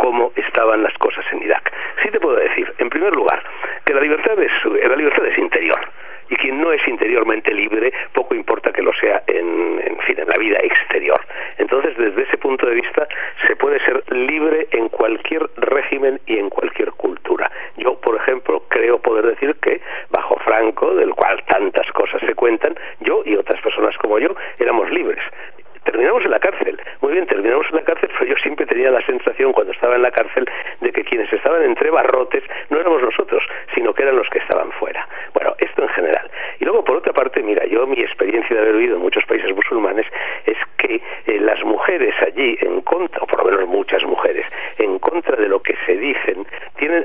cómo estaban las cosas en Irak. Sí te puedo decir, en primer lugar, que la libertad es interior. Y quien no es interiormente libre, poco importa que lo sea en la vida exterior. Entonces, desde ese punto de vista, se puede ser libre en cualquier régimen y en cualquier cultura. Yo, por ejemplo, creo poder decir que bajo Franco, del cual tantas cosas se cuentan, yo y otras personas como yo éramos libres. Terminamos en la cárcel, muy bien, terminamos en la cárcel, pero yo siempre tenía la sensación cuando estaba en la cárcel de que quienes estaban entre barrotes no éramos nosotros, sino que eran los que estaban fuera. Bueno, esto en general. Y luego, por otra parte, mira, yo mi experiencia de haber vivido en muchos países musulmanes es que las mujeres allí, en contra, o por lo menos muchas mujeres, en contra de lo que se dicen,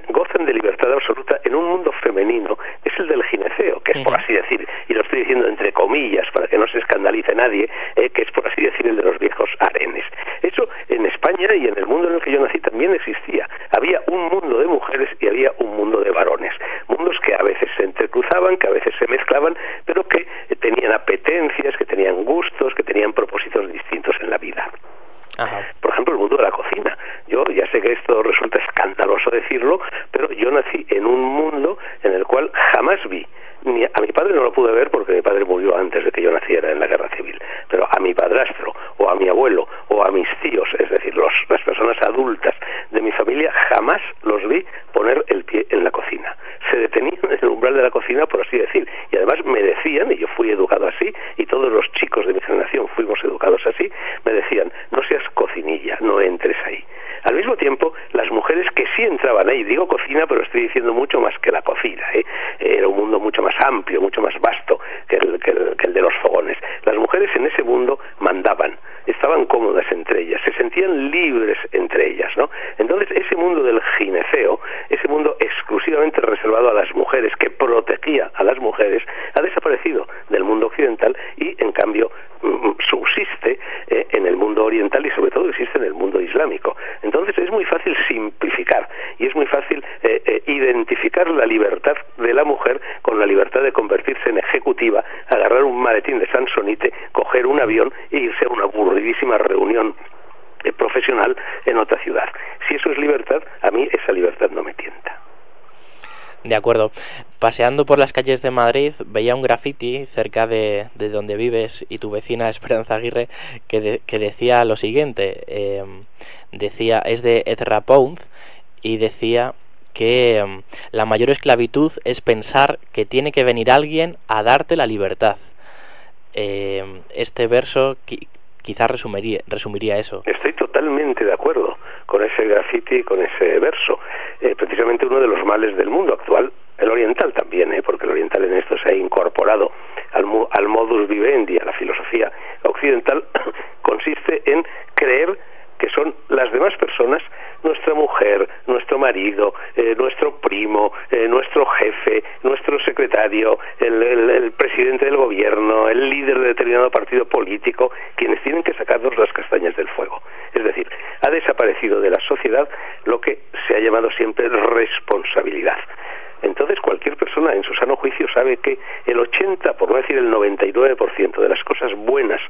gozan de libertad absoluta en un mundo femenino, que es el del gineceo, que es por así decir, y lo estoy diciendo entre comillas para que no se escandalice nadie, que es por así decir el de los viejos harenes. Eso en España y en el mundo en el que yo nací también existía. Había un mundo de mujeres y había un mundo de varones. Mundos que a veces se entrecruzaban, que a veces se mezclaban, pero que tenían apetencias, que tenían gustos, que tenían propósitos distintos en la vida. Ajá. Por ejemplo, el mundo de la cocina. Yo ya sé que esto resulta escandaloso decirlo, pero yo nací en un mundo en el cual jamás vi, a mi padre no lo pude ver porque mi padre murió antes de que yo naciera en la guerra civil, pero a mi padrastro o a mi abuelo o a mis tíos, es decir, las personas adultas de mi familia, jamás los vi poner el pie en la cocina. Se detenían en el umbral de la cocina, por así decir, y además me decían, y yo fui educado así, y todos los chicos de mi generación fuimos educados así, me decían, no seas cocinilla, no entres ahí. Al mismo tiempo, las mujeres que sí entraban ahí, digo cocina, pero estoy diciendo mucho más que la cocina, era un mundo mucho más amplio, mucho más vasto que el de los fogones. Las mujeres en ese mundo mandaban, estaban cómodas entre ellas, se sentían libres entre ellas, ¿no? Entonces, ese mundo del gineceo, ese mundo exclusivamente reservado a las mujeres, que protegía a las mujeres, ha desaparecido del mundo occidental y, en cambio, subsiste en el mundo oriental y, sobre todo, existe en el mundo islámico. Entonces, es muy fácil simplificar y es muy fácil identificar la libertad de la mujer con la libertad de convertirse en ejecutiva, agarrar un maletín de Sansonite, coger un avión e irse a una aburridísima reunión profesional en otra ciudad. Si eso es libertad, a mí esa libertad no me tienta. De acuerdo. Paseando por las calles de Madrid veía un graffiti cerca de donde vives y tu vecina Esperanza Aguirre que decía lo siguiente, es de Ezra Pound y decía que la mayor esclavitud es pensar que tiene que venir alguien a darte la libertad. Este verso quizás resumiría eso. Estoy totalmente de acuerdo con ese graffiti y con ese verso. Precisamente uno de los males del mundo actual, el oriental también, porque el oriental en esto se ha incorporado al modus vivendi, a la filosofía occidental, consiste en creer que son las demás personas, nuestra mujer, nuestro marido, nuestro primo, nuestro jefe, nuestro secretario, el presidente del gobierno, el líder de determinado partido político, quienes tienen que sacarnos las castañas del fuego. Es decir, ha desaparecido de la sociedad lo que se ha llamado siempre responsabilidad. Entonces cualquier persona en su sano juicio sabe que el 80, por no decir el 99% de las cosas buenas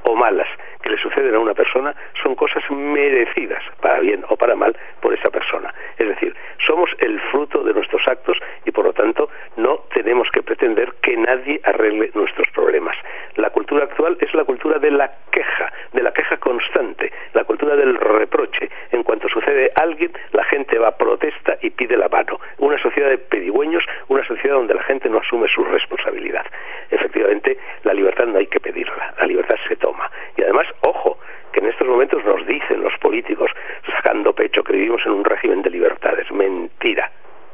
o malas que le suceden a una persona son cosas merecidas, para bien o para mal, por esa persona. Es decir, somos el fruto de nuestros actos y por lo tanto no tenemos que pretender que nadie arregle nuestros problemas. La cultura actual es la cultura de la queja constante, la cultura del reproche. En cuanto sucede alguien, la gente va, protesta y pide la mano. Una sociedad de pedigüeños, una sociedad donde la gente no asume su responsabilidad. Efectivamente, la libertad no hay que pedirla, la libertad se toma. Y además, ojo, que en estos momentos nos dicen los políticos, sacando pecho, que vivimos en un régimen de libertades. Mentira.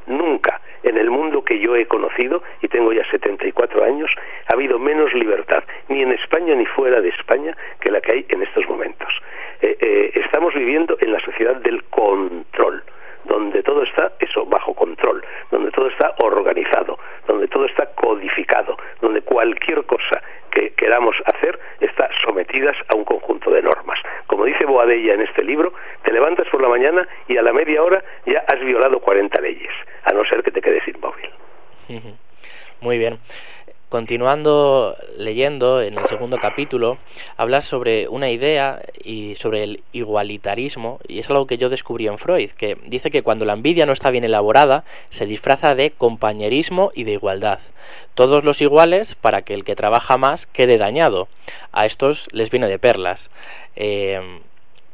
Nunca en el mundo que yo he conocido, y tengo ya 74 años, ha habido menos libertad, ni en España ni fuera de España, que la que hay en estos momentos. Estamos viviendo en la sociedad del control, donde todo está, bajo control, donde todo está organizado, donde todo está codificado, donde cualquier cosa que queramos hacer está sometidas a un conjunto de normas. Como dice Boadella en este libro, te levantas por la mañana y a la media hora ya has violado 40 leyes, a no ser que te quedes inmóvil. Muy bien. Continuando leyendo, en el segundo capítulo, habla sobre una idea y sobre el igualitarismo, y es algo que yo descubrí en Freud, que dice que cuando la envidia no está bien elaborada, se disfraza de compañerismo y de igualdad. Todos los iguales para que el que trabaja más quede dañado. A estos les viene de perlas.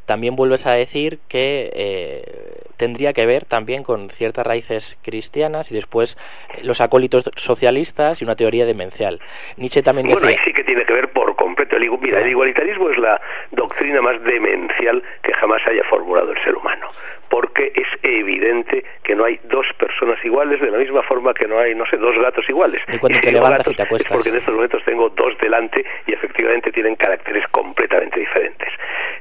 También vuelves a decir que tendría que ver también con ciertas raíces cristianas y después los acólitos socialistas y una teoría demencial. Nietzsche también decía... Bueno, ahí sí que tiene que ver por completo. Mira, el igualitarismo es la doctrina más demencial que jamás haya formulado el ser humano, porque es evidente que no hay dos personas iguales, de la misma forma que no hay, no sé, dos gatos iguales. Y cuando te levantas y te acuestas. Es porque en estos momentos tengo dos delante y efectivamente tienen caracteres completamente diferentes.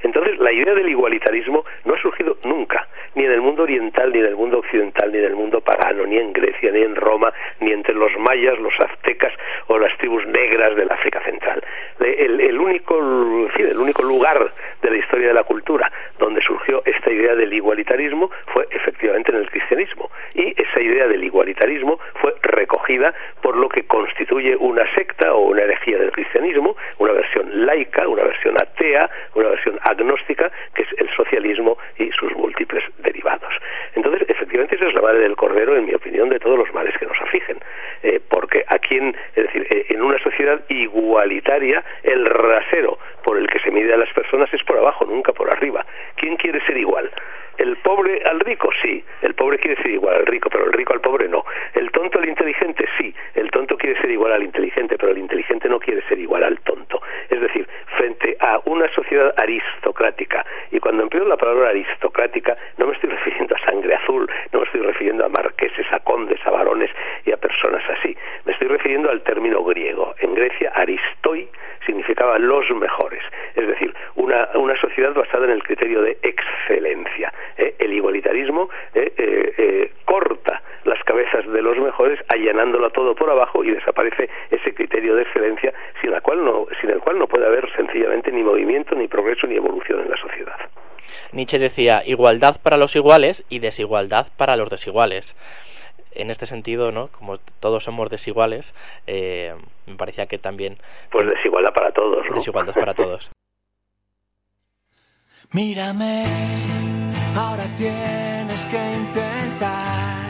Entonces, la idea del igualitarismo no ha surgido nunca, ni en el mundo oriental, ni en el mundo occidental, ni en el mundo pagano, ni en Grecia, ni en Roma, ni entre los mayas, los aztecas o las tribus negras del África Central. El único lugar de la historia de la cultura donde surgió esta idea del igualitarismo fue efectivamente en el cristianismo, y esa idea del igualitarismo fue recogida por lo que constituye una secta o una herejía del cristianismo, una versión laica, una versión atea, una versión agnóstica, que es el socialismo y sus múltiples derivados. Entonces, efectivamente, esa es la madre del cordero, en mi opinión, de todos los males que nos afligen, porque aquí, en una sociedad igualitaria, el rasero por el que se mide a las personas es por abajo, nunca por arriba. ¿Quién quiere ser igual? ¿El pobre al rico? Sí, el pobre quiere ser igual al rico, pero el rico al pobre no. ¿El tonto al inteligente? Sí, el tonto quiere ser igual al inteligente, pero el inteligente no quiere ser igual al tonto. Es decir, frente a una sociedad aristocrática, y cuando empleo la palabra aristocrática no me estoy refiriendo a sangre azul, no me estoy refiriendo a marqueses, a condes, a varones y a personas así, me estoy refiriendo al término griego. En Grecia, aristoi significaba los mejores, es decir, una sociedad basada en el criterio de excelencia. El igualitarismo corta las cabezas de los mejores, allanándolo todo por abajo, y desaparece ese criterio de excelencia sin el cual no puede haber sencillamente ni movimiento, ni progreso, ni evolución en la sociedad. Nietzsche decía igualdad para los iguales y desigualdad para los desiguales. En este sentido, ¿no? Como todos somos desiguales, me parecía que también... Pues desigualdad para todos, ¿no? Desigualdad para todos. Mírame, ahora tienes que intentar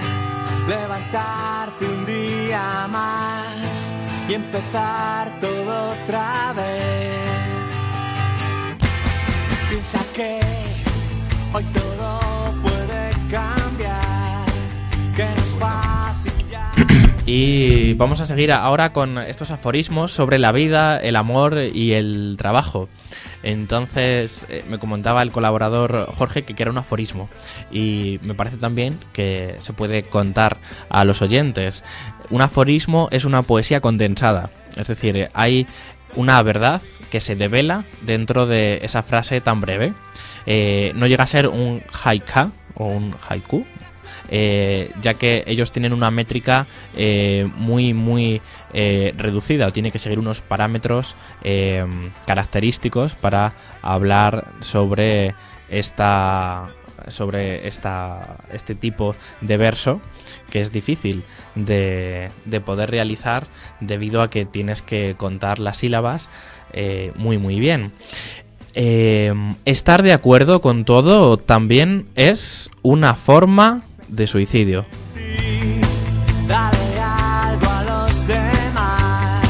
levantarte un día más y empezar todo otra vez. Piensa que hoy todo puede cambiar, que no es fácil ya. Y vamos a seguir ahora con estos aforismos sobre la vida, el amor y el trabajo. Entonces me comentaba el colaborador Jorge que era un aforismo, y me parece también que se puede contar a los oyentes. Un aforismo es una poesía condensada, es decir, hay una verdad que se devela dentro de esa frase tan breve. No llega a ser un haiku o un haiku, ya que ellos tienen una métrica muy reducida, o tiene que seguir unos parámetros característicos para hablar sobre este tipo de verso, que es difícil de poder realizar debido a que tienes que contar las sílabas muy bien. Estar de acuerdo con todo también es una forma de suicidio. Dale algo a los demás.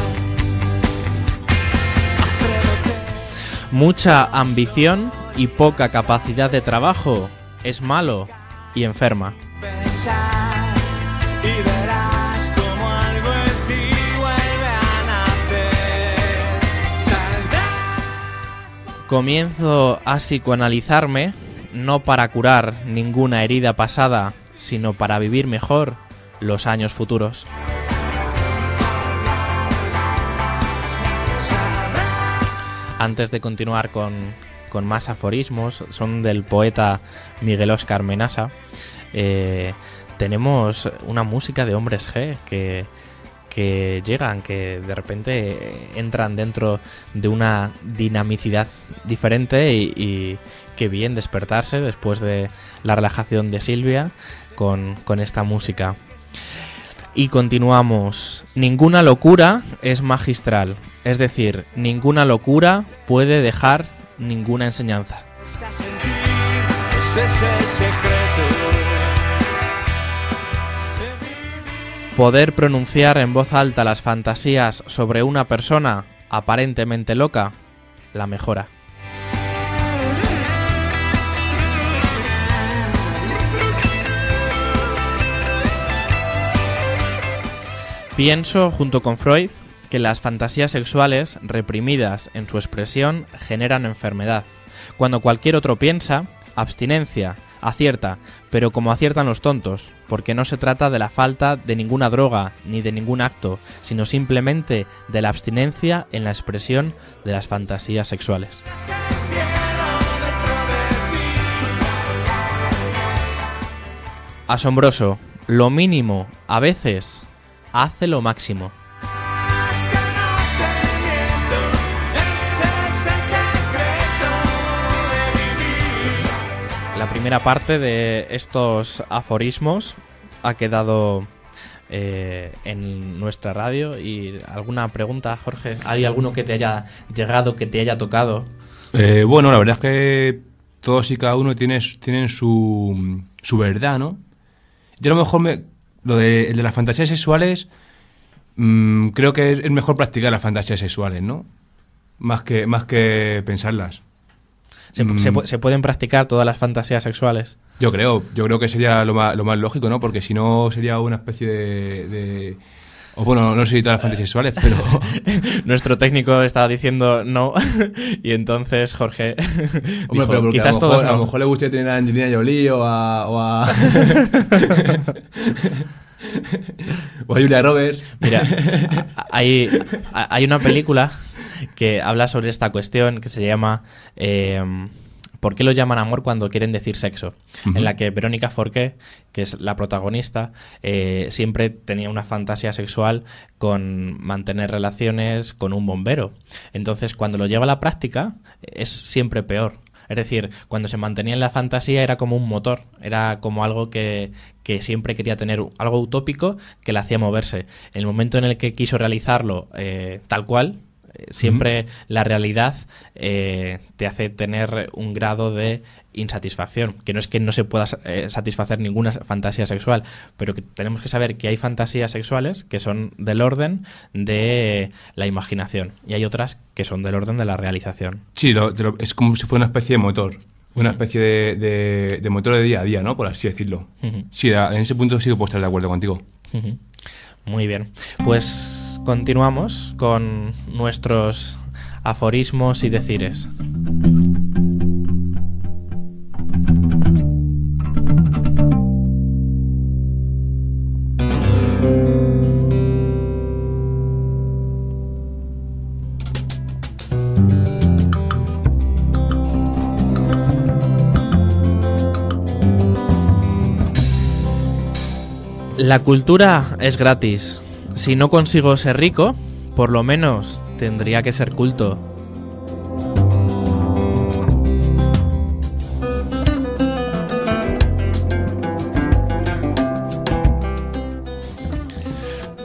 Atrévete. Mucha ambición y poca capacidad de trabajo es malo y enferma. Pensar y verás como algo en ti vuelve a nacer. Saldrás. Comienzo a psicoanalizarme, no para curar ninguna herida pasada, sino para vivir mejor los años futuros. Antes de continuar con más aforismos, son del poeta Miguel Óscar Menasa. Tenemos una música de hombres G que llegan, que de repente entran dentro de una dinamicidad diferente, y qué bien despertarse después de la relajación de Silvia con esta música. Y continuamos. Ninguna locura es magistral. Es decir, ninguna locura puede dejar ninguna enseñanza. Ese es el secreto. Poder pronunciar en voz alta las fantasías sobre una persona aparentemente loca la mejora. Pienso, junto con Freud, que las fantasías sexuales reprimidas en su expresión generan enfermedad, cuando cualquier otro piensa, abstinencia, acierta, pero como aciertan los tontos, porque no se trata de la falta de ninguna droga ni de ningún acto, sino simplemente de la abstinencia en la expresión de las fantasías sexuales. Asombroso, lo mínimo, a veces, hace lo máximo. La primera parte de estos aforismos ha quedado en nuestra radio. ¿Y alguna pregunta, Jorge? ¿Hay alguno que te haya llegado, que te haya tocado? Bueno, la verdad es que todos y cada uno tienen su verdad, ¿no? Yo a lo mejor el de las fantasías sexuales, creo que es mejor practicar las fantasías sexuales, ¿no? Más que pensarlas. ¿Se pueden practicar todas las fantasías sexuales? Yo creo que sería lo más lógico, ¿no? Porque si no sería una especie de o bueno, no sé si todas las fantasías sexuales, pero... Nuestro técnico estaba diciendo no, y entonces Jorge Hombre, dijo, pero quizás a no. lo mejor le gustaría tener a Angelina Jolie o a o a Julia Roberts. Mira, hay una película que habla sobre esta cuestión que se llama ¿por qué lo llaman amor cuando quieren decir sexo? Uh-huh. En la que Verónica Forqué, que es la protagonista, siempre tenía una fantasía sexual con mantener relaciones con un bombero. Entonces, cuando lo lleva a la práctica, es siempre peor. Es decir, cuando se mantenía en la fantasía era como un motor, era como algo que siempre quería tener, algo utópico que le hacía moverse. En el momento en el que quiso realizarlo tal cual, siempre la realidad te hace tener un grado de insatisfacción, que no es que no se pueda satisfacer ninguna fantasía sexual, pero que tenemos que saber que hay fantasías sexuales que son del orden de la imaginación y hay otras que son del orden de la realización. Sí, es como si fuera una especie de motor, una especie de motor de día a día, ¿no? Por así decirlo. Uh-huh. Sí, en ese punto sí que puedo estar de acuerdo contigo. Uh-huh. Muy bien, pues continuamos con nuestros aforismos y decires. La cultura es gratis. Si no consigo ser rico, por lo menos tendría que ser culto.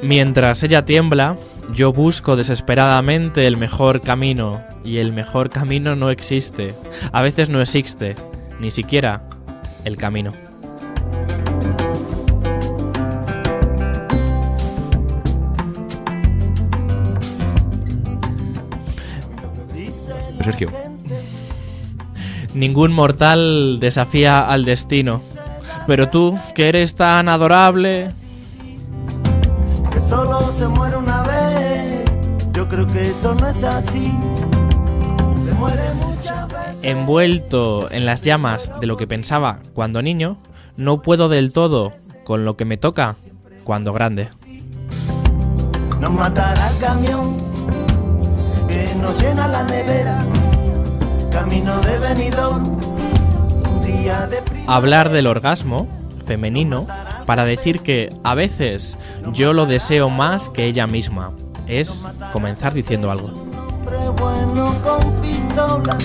Mientras ella tiembla, yo busco desesperadamente el mejor camino, y el mejor camino no existe. A veces no existe, ni siquiera el camino. Sergio. Ningún mortal desafía al destino, pero tú, que eres tan adorable... Que solo se muere una vez, yo creo que eso no es así. Se muere muchas veces. Envuelto en las llamas de lo que pensaba cuando niño, no puedo del todo con lo que me toca cuando grande. Nos matará el camión que nos llena la nevera, camino de Benidorm, un día de primavera. Hablar del orgasmo femenino para decir que a veces yo lo deseo más que ella misma es comenzar diciendo algo. Hombre bueno con pistola,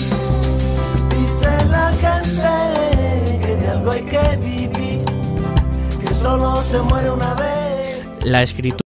dice la gente que de algo hay que vivir, que solo se muere una vez. la escritura